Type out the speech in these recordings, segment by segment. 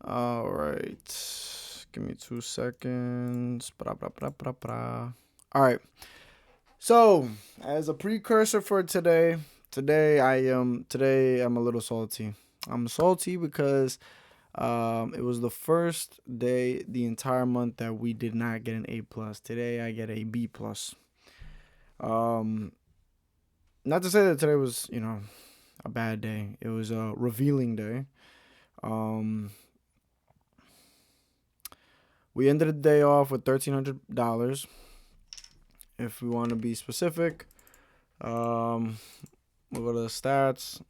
All right. Give me 2 seconds. All right. So, as a precursor for today I'm a little salty. I'm salty because it was the first day the entire month that we did not get an A plus. Today I get a B plus. Um, Not to say that today was a bad day. It was a revealing day. Um, we ended the day off with $1,300. If we want to be specific, um, we'll go to the stats.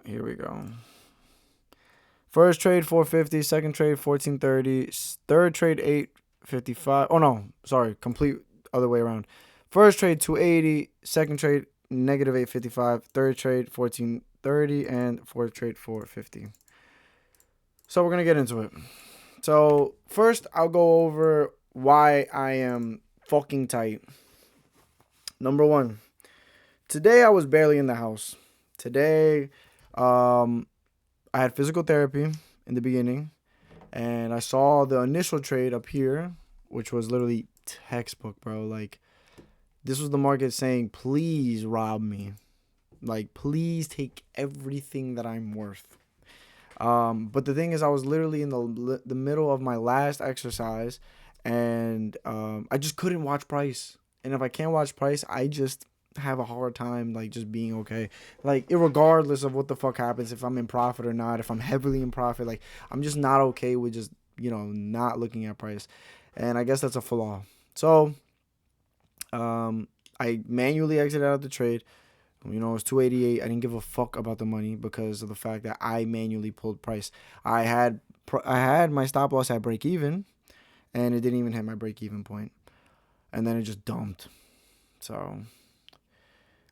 Here we go. First trade 450, second trade 1430, third trade 855. Oh no, sorry, complete other way around. First trade 280, second trade negative 855, third trade 1430, and fourth trade 450. So we're gonna get into it. So first, I'll go over why I am fucking tight. Number one, today I was barely in the house. Today, I had physical therapy in the beginning, and I saw the initial trade up here, which was literally textbook, bro. Like, this was the market saying, please rob me. Like, please take everything that I'm worth. But the thing is, I was literally in the middle of my last exercise, and I just couldn't watch price. And if I can't watch price, I just have a hard time like just being okay. Like, irregardless of what the fuck happens, if I'm in profit or not, if I'm heavily in profit, like I'm just not okay with just not looking at price. And I guess that's a flaw. So I manually exited out of the trade. It was 288. I didn't give a fuck about the money because of the fact that I manually pulled price. I had my stop loss at break even, and it didn't even hit my break even point, and then it just dumped. So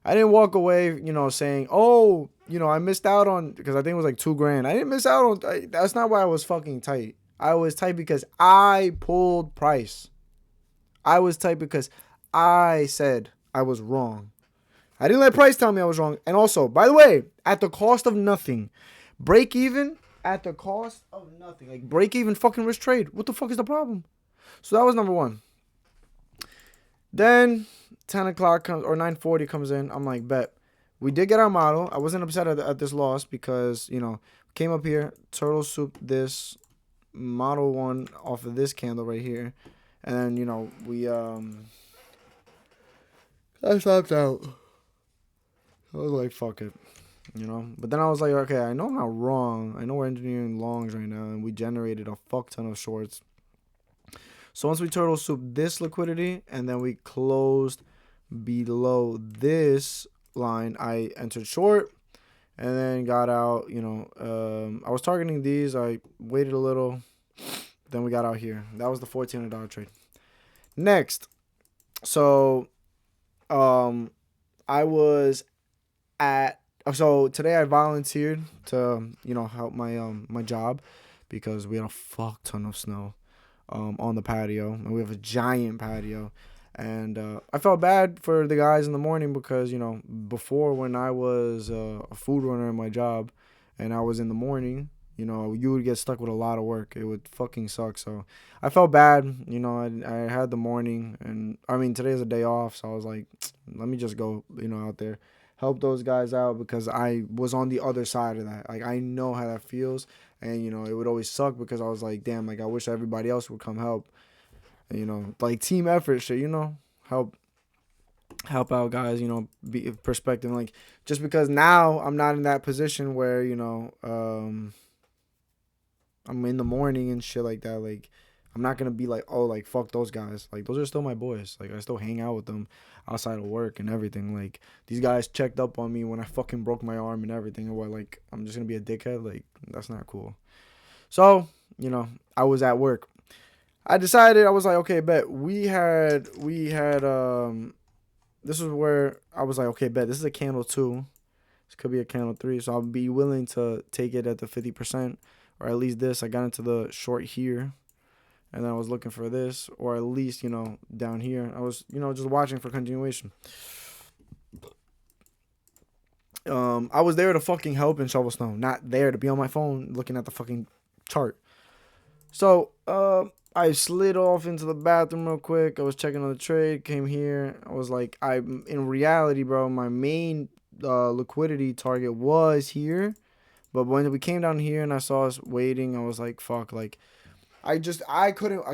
I didn't walk away, saying, oh, I missed out on, because I think it was like $2,000. I didn't miss out on. That's not why I was fucking tight. I was tight because I pulled price. I was tight because I said I was wrong. I didn't let price tell me I was wrong. And also, by the way, at the cost of nothing. Break even at the cost of nothing. Like, break even fucking risk trade. What the fuck is the problem? So that was number one. Then 10 o'clock comes, or 9:40 comes in. I'm like, bet. We did get our model. I wasn't upset at this loss because, came up here, turtle soup this model one off of this candle right here. And then, we, I stopped out. I was like, fuck it, But then I was like, okay, I know I'm not wrong. I know we're engineering longs right now, and we generated a fuck ton of shorts. So once we turtle soup this liquidity, and then we closed below this line, I entered short, and then got out. I was targeting these. I waited a little, then we got out here. That was the $1,400 trade. Next, so I was so today I volunteered to help my job because we had a fuck ton of snow on the patio, and we have a giant patio, and I felt bad for the guys in the morning because before, when I was a food runner in my job and I was in the morning, you would get stuck with a lot of work. It would fucking suck. So I felt bad. I had the morning, and I mean, today's a day off, so I was like, let me just go out there, help those guys out, because I was on the other side of that. Like, I know how that feels, and it would always suck because I was like, damn, like, I wish everybody else would come help. Like, team effort shit, help out guys, be perspective. Like, just because now I'm not in that position where I'm in the morning and shit like that, like, I'm not gonna be like, oh, like, fuck those guys. Like, those are still my boys. Like, I still hang out with them outside of work and everything. Like, these guys checked up on me when I fucking broke my arm and everything. And what, like, I'm just gonna be a dickhead? Like, that's not cool. So, I was at work. I decided, I was like, okay, bet. We had this is where I was like, okay, bet. This is a candle 2. This could be a candle 3. So I'll be willing to take it at the 50%, or at least this. I got into the short here, and then I was looking for this, or at least, down here. I was, just watching for continuation. I was there to fucking help and shovel snow, not there to be on my phone looking at the fucking chart. So I slid off into the bathroom real quick. I was checking on the trade, came here. I was like, in reality, bro, my main liquidity target was here. But when we came down here and I saw us waiting, I was like, fuck, like, I couldn't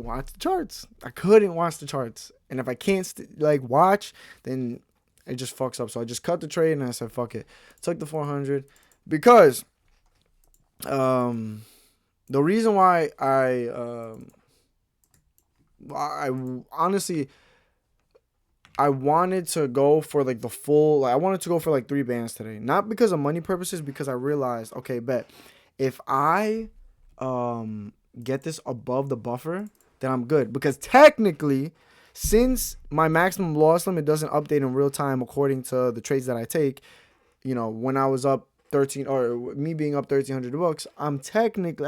watch the charts. I couldn't watch the charts. And if I can't, watch, then it just fucks up. So I just cut the trade and I said, fuck it. Took the 400 because, the reason why I honestly, I wanted to go for like the full, like I wanted to go for like 3 bands today. Not because of money purposes, because I realized, okay, bet if I get this above the buffer, then I'm good. Because technically, since my maximum loss limit doesn't update in real time according to the trades that I take, when I was up 13 or me being up $1,300, I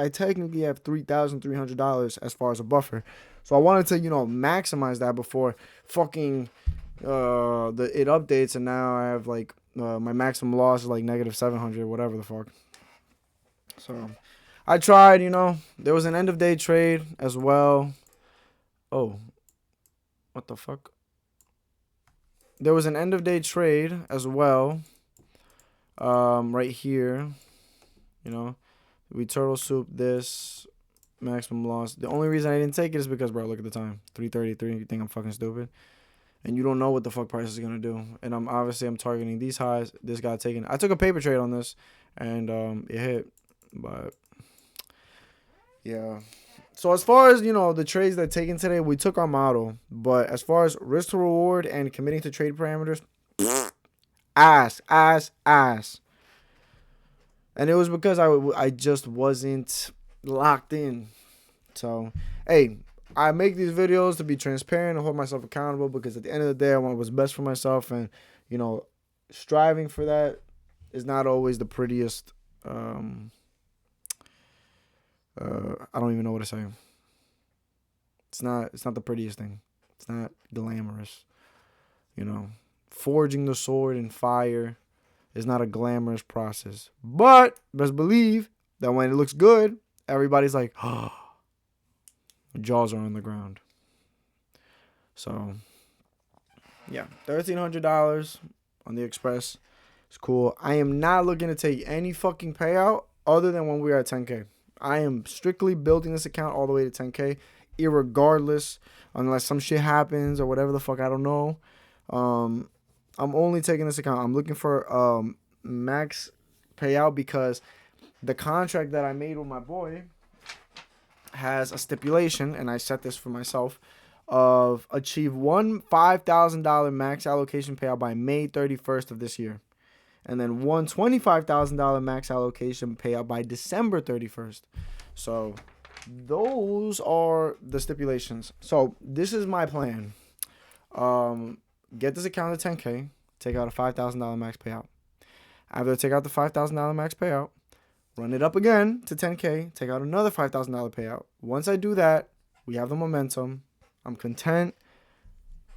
technically have $3,300 as far as a buffer. So I wanted to, maximize that before fucking it updates, and now I have like my maximum loss is like -700, whatever the fuck. So I tried, there was an end of day trade as well. Oh, what the fuck? There was an end of day trade as well. Right here, we turtle soup this maximum loss. The only reason I didn't take it is because, bro, look at the time, 3:33. You think I'm fucking stupid? And you don't know what the fuck price is gonna do. And I'm targeting these highs. This guy I took a paper trade on this, and it hit. But yeah. So as far as the trades that taken today, we took our model. But as far as risk to reward and committing to trade parameters, ass. And it was because I just wasn't locked in. So hey, I make these videos to be transparent and hold myself accountable, because at the end of the day, I want what's best for myself, and striving for that is not always the prettiest. I don't even know what to say. It's not the prettiest thing. It's not glamorous. Forging the sword in fire is not a glamorous process. But best believe that when it looks good, everybody's like, oh, jaws are on the ground. So yeah, $1,300 on the Express. It's cool. I am not looking to take any fucking payout other than when we are at 10K. I am strictly building this account all the way to 10K, irregardless, unless some shit happens or whatever the fuck, I don't know. I'm only taking this account. I'm looking for max payout because the contract that I made with my boy has a stipulation, and I set this for myself, of achieve one $5,000 max allocation payout by May 31st of this year. And then one $25,000 max allocation payout by December 31st. So those are the stipulations. So this is my plan. Get this account to 10K, take out a $5,000 max payout. After I take out the $5,000 max payout, run it up again to 10K, take out another $5,000 payout. Once I do that, we have the momentum. I'm content.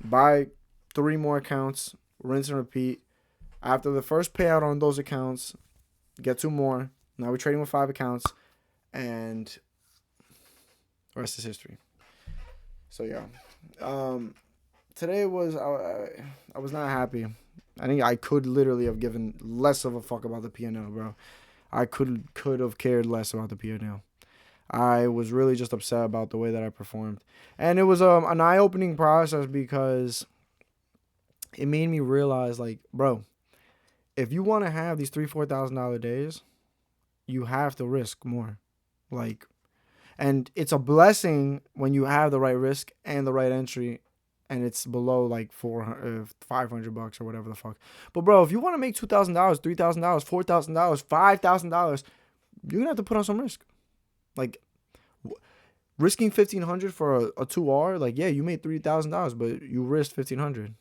Buy 3 more accounts, rinse and repeat. After the first payout on those accounts, get 2 more. Now we're trading with 5 accounts, and the rest is history. So yeah, today was I was not happy. I think I could literally have given less of a fuck about the P&L, bro. I could have cared less about the P&L. I was really just upset about the way that I performed, and it was an eye-opening process because it made me realize, like, bro, if you want to have these $3,000-$4,000 days, you have to risk more. Like, and it's a blessing when you have the right risk and the right entry, and it's below like $500 or whatever the fuck. But bro, if you want to make $2,000, $3,000, $4,000, $5,000, you're gonna have to put on some risk. Like, risking $1,500 for a 2R, like, yeah, you made $3,000, but you risked $1,500.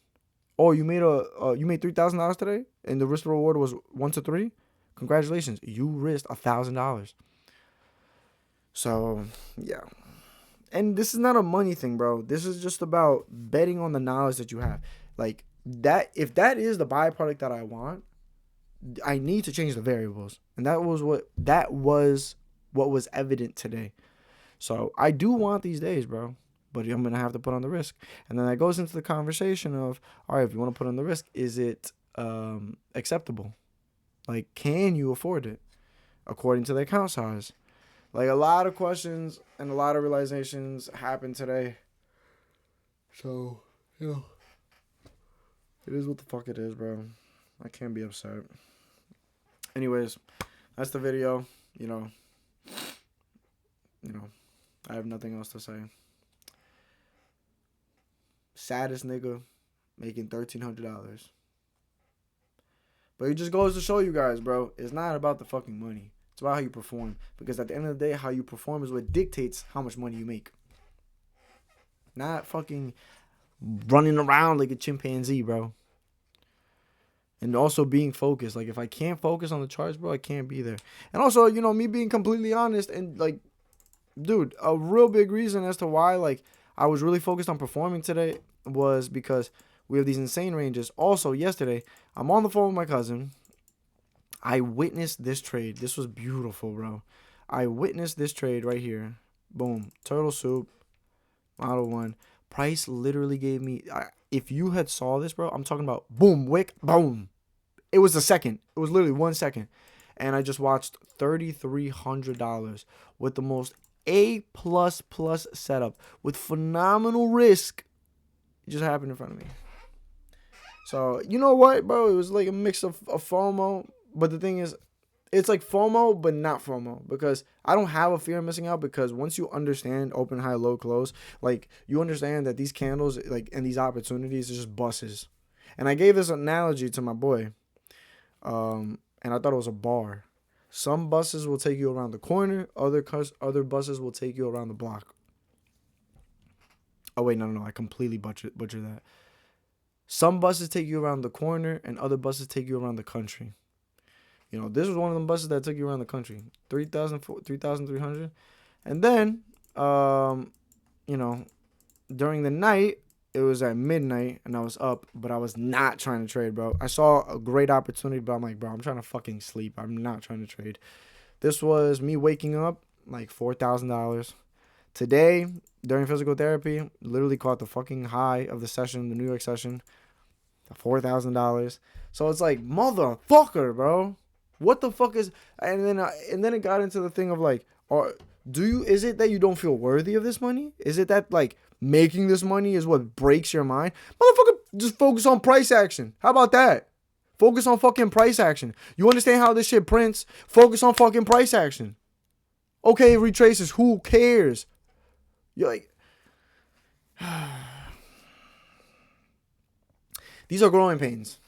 Oh, you made $3,000 today, and the risk reward was 1 to 3. Congratulations, you risked $1,000. So yeah, and this is not a money thing, bro. This is just about betting on the knowledge that you have. Like that, if that is the byproduct that I want, I need to change the variables, and that was what was evident today. So I do want these days, bro. But I'm going to have to put on the risk. And then that goes into the conversation of, all right, if you want to put on the risk, is it acceptable? Like, can you afford it according to the account size? Like, a lot of questions and a lot of realizations happened today. So, you know, it is what the fuck it is, bro. I can't be upset. Anyways, that's the video. You know, I have nothing else to say. Saddest nigga making $1,300. But it just goes to show you guys, bro, it's not about the fucking money. It's about how you perform. Because at the end of the day, how you perform is what dictates how much money you make. Not fucking running around like a chimpanzee, bro. And also being focused. Like, if I can't focus on the charts, bro, I can't be there. And also, you know, me being completely honest and, like, dude, a real big reason as to why, like, I was really focused on performing today was because we have these insane ranges. Also, yesterday, I'm on the phone with my cousin. I witnessed this trade. This was beautiful, bro. I witnessed this trade right here. Boom. Turtle soup. Model 1. Price literally gave me... if you had saw this, bro, I'm talking about boom, wick, boom. It was a second. It was literally 1 second. And I just watched $3,300 with the most A++ setup with phenomenal risk. It just happened in front of me. So, you know what, bro? It was like a mix of FOMO. But the thing is, it's like FOMO, but not FOMO. Because I don't have a fear of missing out. Because once you understand open, high, low, close, like, you understand that these candles, like, and these opportunities are just buses. And I gave this analogy to my boy. And I thought it was a bar. Some buses will take you around the corner. Other buses will take you around the block. Oh, wait, no. I completely butchered that. Some buses take you around the corner, and other buses take you around the country. You know, this was one of them buses that took you around the country. 3,300. And then, you know, during the night, it was at midnight, and I was up, but I was not trying to trade, bro. I saw a great opportunity, but I'm like, bro, I'm trying to fucking sleep. I'm not trying to trade. This was me waking up, like $4,000. Today, during physical therapy, literally caught the fucking high of the session, the New York session, $4,000. So it's like, motherfucker, bro. What the fuck is... And then it got into the thing of like, is it that you don't feel worthy of this money? Is it that, like, making this money is what breaks your mind? Motherfucker, just focus on price action. How about that? Focus on fucking price action. You understand how this shit prints? Focus on fucking price action. Okay, it retraces. Who cares? You're like... These are growing pains.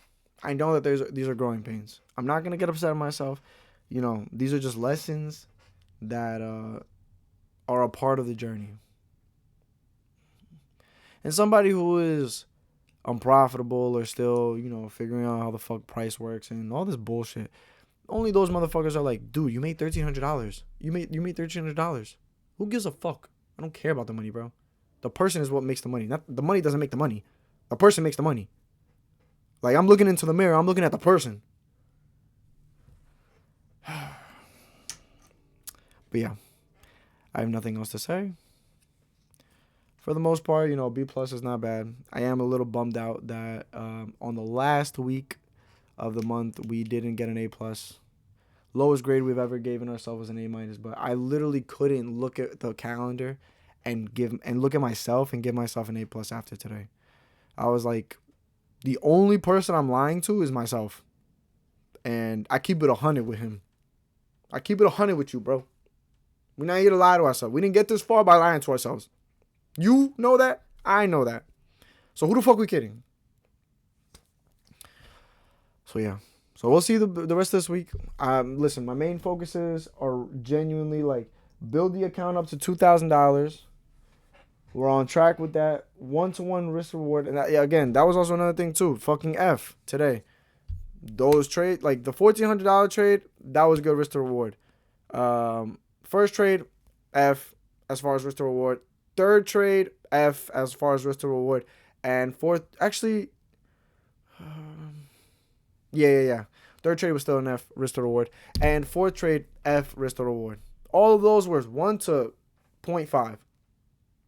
I know that these are growing pains. I'm not going to get upset at myself. You know, these are just lessons that are a part of the journey. And somebody who is unprofitable or still, you know, figuring out how the fuck price works and all this bullshit, only those motherfuckers are like, dude, you made $1,300. You made $1,300. Who gives a fuck? I don't care about the money, bro. The person is what makes the money. Not the money doesn't make the money. The person makes the money. Like, I'm looking into the mirror. I'm looking at the person. But yeah, I have nothing else to say. For the most part, you know, B+ is not bad. I am a little bummed out that on the last week of the month, we didn't get an A+. Lowest grade we've ever given ourselves was an A-. But I literally couldn't look at the calendar and look at myself and give myself an A+ after today. I was like, the only person I'm lying to is myself. And I keep it 100 with him. I keep it 100 with you, bro. We're not here to lie to ourselves. We didn't get this far by lying to ourselves. You know that. I know that. So who the fuck we kidding? So yeah. So we'll see the rest of this week. Listen, my main focuses are genuinely like build the account up to $2,000. We're on track with that 1-to-1 risk reward. And again, that was also another thing too. Fucking F today. Those trade, like the $1,400 trade, that was good risk to reward. First trade, F as far as risk to reward. Third trade, F as far as risk to reward. And fourth, actually, yeah. Third trade was still an F, risk to reward. And fourth trade, F, risk to reward. All of those were 1 to 0.5.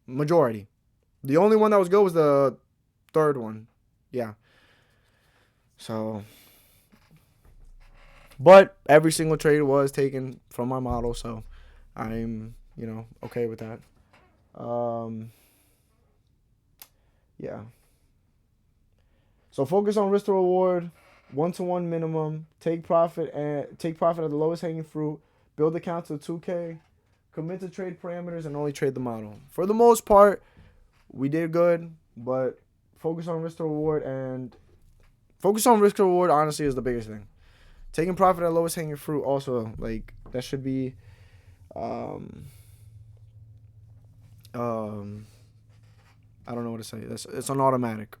Majority. The only one that was good was the third one. Yeah. So, but every single trade was taken from my model, so I'm, okay with that. Yeah. So focus on risk to reward, 1-to-1 minimum, take profit at the lowest hanging fruit, build account to 2K, commit to trade parameters, and only trade the model. For the most part, we did good, but focus on risk to reward, honestly is the biggest thing. Taking profit at lowest hanging fruit also, like, that should be I don't know what to say. It's an automatic.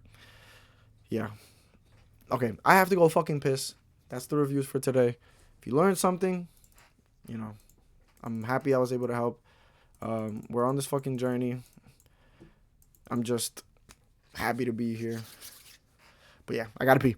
Yeah. Okay, I have to go fucking piss. That's the reviews for today. If you learned something, I'm happy I was able to help. We're on this fucking journey. I'm just happy to be here. But yeah, I gotta pee.